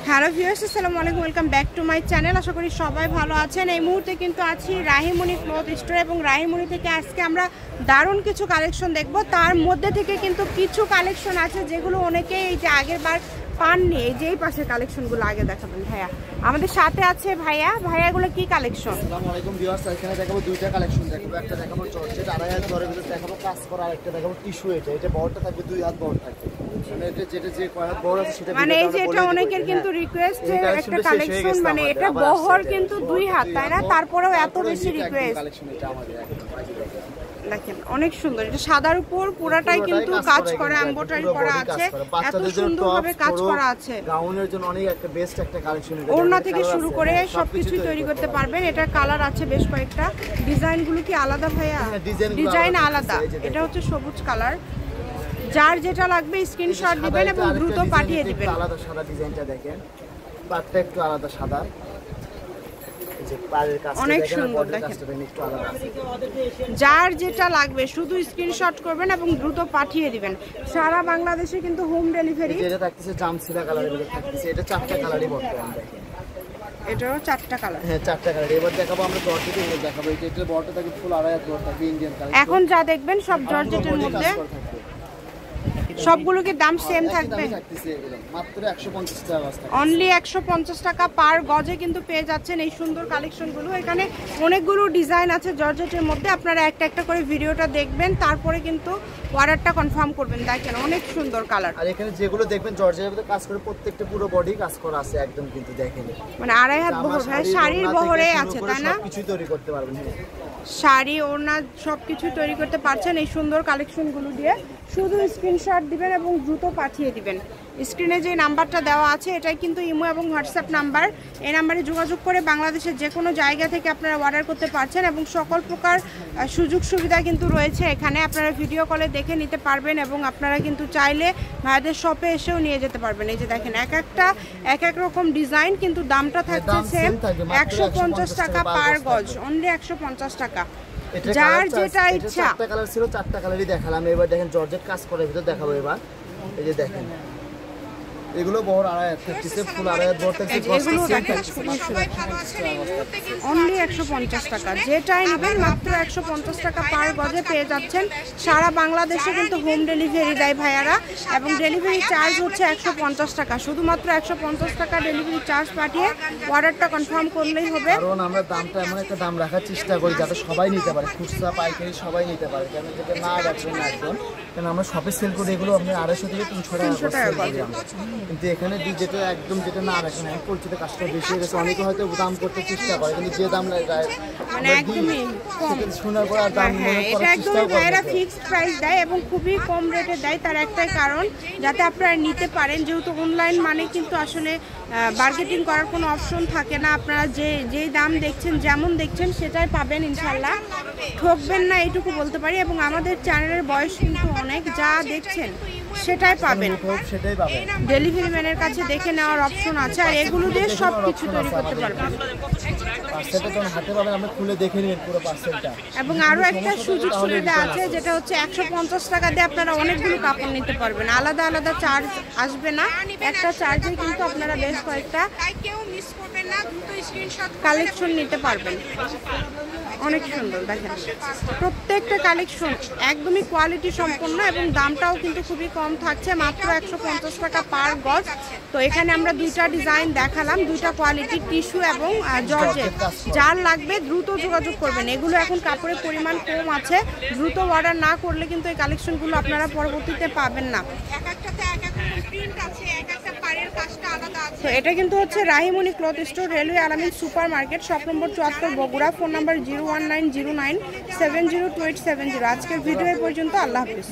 Hello viewers, আসসালামু আলাইকুম, welcome back to my channel. আশা করি সবাই ভালো আছেন। এই মুহূর্তে কিন্তু আছি রাহিমণি ক্লথ স্টোর এবং রাহিমণি থেকে আজকে আমরা দারুণ কিছু কালেকশন দেখব। তার মধ্যে থেকে কিন্তু কিছু কালেকশন আছে যেগুলো অনেকেই এই যে আগের বার পাননি। এই যে এই পাশের কালেকশনগুলো আগে দেখাবেন ভাইয়া। আমাদের সাথে আছে ভাইয়া। ভাইয়াগুলো কি কালেকশন? আসসালামু আলাইকুম ভিউয়ার্স, এখানে দেখাবো দুইটা কালেকশন দেখাবো। একটা দেখাবো জর্জেট 2.5 হাত ভিতরে দেখাবো কাজ করা, আরেকটা দেখাবো টিস্যু। এটা বড়টা থাকবে 2 হাত বড় থাকবে। মানে এটা যেটা যে কয় হাত বড় আছে সেটা মানে এই যে এটা অনেকের কিন্তু রিকোয়েস্ট যে একটা কালেকশন, মানে এটা বহর কিন্তু 2 হাত, তাই না? তারপরেও এত বেশি রিকোয়েস্ট। কালেকশন এটা আমাদের দেখেন অনেক সুন্দর। এটা সাদার উপর পুরাটাই কিন্তু কাজ করা, এমব্রয়ডারি করা আছে, এত সুন্দরভাবে কাজ করা আছে। গাউনের জন্য অনেক একটা বেস্ট একটা কালেকশন। এটা ওড়না থেকে শুরু করে সবকিছু তৈরি করতে পারবেন। এটা কালার আছে বেশ কয়েকটা। ডিজাইনগুলো কি আলাদা ভাইয়া? ডিজাইন আলাদা। এটা হচ্ছে সবুজ কালার। যার যেটা লাগবে স্ক্রিনশট দিবেন এবং দ্রুত পাঠিয়ে দিবেন। আলাদা সাদা ডিজাইনটা দেখেন, পাটটা একটু আলাদা সাদা, অনেক সুন্দর। দেখেন যার যেটা লাগবে শুধু স্ক্রিনশট করবেন এবং দ্রুত পাঠিয়ে দিবেন। সারা বাংলাদেশে কিন্তু হোম ডেলিভারি। এটা থাকতেছে জামসিলা কালারের ভিতরে থাকতেছে। এটা 4টা কালারই বর্তমান দেখেন। এটাও 4টা কালার। হ্যাঁ 4টা কালার। এবার দেখাবো আমরা জর্জেটের মধ্যে দেখাবো। এটা বড়টা থাকে ফুল 2.5 হাত বড় থাকবে ইন্ডিয়ান কালার। এখন যা দেখবেন সব জর্জেটের মধ্যে। সবগুলো কি দাম সেম থাকবে? মাত্র 150 টাকা। অনলি 150 টাকা পার গজে কিন্তু পেয়ে যাচ্ছেন এই সুন্দর কালেকশনগুলো। এখানে অনেকগুলো ডিজাইন আছে জর্জেটের মধ্যে। আপনারা একটা একটা করে ভিডিওটা দেখবেন, তারপরে কিন্তু অর্ডারটা কনফার্ম করবেন। দেখেন অনেক সুন্দর কালার। আর এখানে যেগুলো দেখবেন জর্জেটের মধ্যে কাজ করে, প্রত্যেকটা পুরো বডি কাজ করা আছে একদম। কিন্তু দেখেন মানে 2.5 হাত বহর, ভাই শাড়ির বহরে আছে, তাই না? কিছু তৈরি করতে পারবেন। শাড়ি ওড়না সবকিছু তৈরি করতে পারছেন এই সুন্দর কালেকশনগুলো দিয়ে। শুধু স্ক্রিনশট দিবেন এবং দ্রুত পাঠিয়ে দিবেন। স্ক্রিনে যে নাম্বারটা দেওয়া আছে এটাই কিন্তু ইমো এবং হোয়াটসঅ্যাপ নাম্বার। এই নাম্বারে যোগাযোগ করে বাংলাদেশের যে কোনো জায়গা থেকে আপনারা অর্ডার করতে পারছেন এবং সকল প্রকার সুযোগ সুবিধা কিন্তু রয়েছে এখানে। আপনারা ভিডিও কলে দেখে নিতে পারবেন এবং আপনারা কিন্তু চাইলে ভাইদের শপে এসেও নিয়ে যেতে পারবেন। এই যে দেখেন এক এক রকম ডিজাইন, কিন্তু দামটা থাকছে সেম 150 টাকা পার গজ। অনলি 150 টাকা। যার যেটা ইচ্ছা। 4টা কালার ছিল, 4টা কালারই দেখালাম। এবার দেখেন জর্জেট কাজ করার ভিতর দেখাবো। এবার এই যে দেখেন এগুলো বড় 2.5 হাত থাকতেছে, ফুল 2.5 হাত বড় থাকতেছে। এগুলো দেখেন অনলি 150 টাকা। যেটাই নেবেন মাত্র 150 টাকা পার গজে পেয়ে যাচ্ছেন। সারা বাংলাদেশে কিন্তু হোম ডেলিভারি দেয় ভাইয়ারা এবং ডেলিভারি চার্জ হচ্ছে 150 টাকা। শুধুমাত্র 150 টাকা ডেলিভারি চার্জ পাঠিয়ে অর্ডারটা কনফার্ম করলেই হবে। কারণ আমরা দামটা এমন একটা দাম রাখার চেষ্টা করি যাতে সবাই নিতে পারে, খুচরা পাইকারি সবাই নিতে পারে। কেন যেটা না রাখবেন না একদম, কারণ আমরা শপে সেল করি এগুলো আপনি 250 থেকে 300 টাকা করে। কিন্তু এখানে যেটা একদম যেটা না রাখেন, পরিচিত কাস্টমার বেশি হয়ে গেছে, অনেকে হয়তো দাম করতে চেষ্টা করে কিন্তু যে দাম মানে একদমই কম। শোনার পর আর দাম মনে এটা একদমই ভাইরা ফিক্সড প্রাইস দেয় এবং খুবই কম রেটে দেয়। তার একটাই কারণ যাতে আপনারা নিতে পারেন। যেহেতু অনলাইন মানে কিন্তু আসলে বার্গেটিং করার কোনো অপশন থাকে না। আপনারা যেই দাম দেখছেন, যেমন দেখছেন সেটাই পাবেন ইনশাল্লাহ। ঠকবেন না এইটুকু বলতে পারি। এবং আমাদের চ্যানেলের বয়স কিন্তু অনেক, যা দেখছেন সেটাই পাবেন। ডেলিভারি ম্যানের কাছে দেখে নেওয়ার অপশন আছে। আর এগুলো দিয়ে সব কিছু তৈরি করতে পারবেন। এবং আরো একটা সুযোগ সুবিধা আছে, যেটা হচ্ছে 150 টাকা দিয়ে আপনারা অনেকগুলো কাপড় নিতে পারবেন। আলাদা আলাদা চার্জ আসবে না, একটা চার্জে কিন্তু আপনারা বেশ কয়েকটা কালেকশন নিতে পারবেন। অনেক সুন্দর। দেখেন প্রত্যেকটা কালেকশন একদমই কোয়ালিটি সম্পন্ন এবং দামটাও কিন্তু খুবই কম থাকছে, মাত্র 150 টাকা পার গজ। তো এখানে আমরা দুইটা ডিজাইন দেখালাম, দুইটা কোয়ালিটি, টিস্যু এবং জর্জেট। যার লাগবে দ্রুত যোগাযোগ করবেন। এগুলো এখন কাপড়ের পরিমাণ কম আছে, দ্রুত অর্ডার না করলে কিন্তু এই কালেকশনগুলো আপনারা পরবর্তীতে পাবেন না। তো এটা কিন্তু হচ্ছে রাহিমণি ক্লথ স্টোর, রেলওয়ে আলামিন super market, shop number 74, Bogura. Phone number 01909702870। আজকের ভিডিও এই পর্যন্ত। আল্লাহ হাফিজ।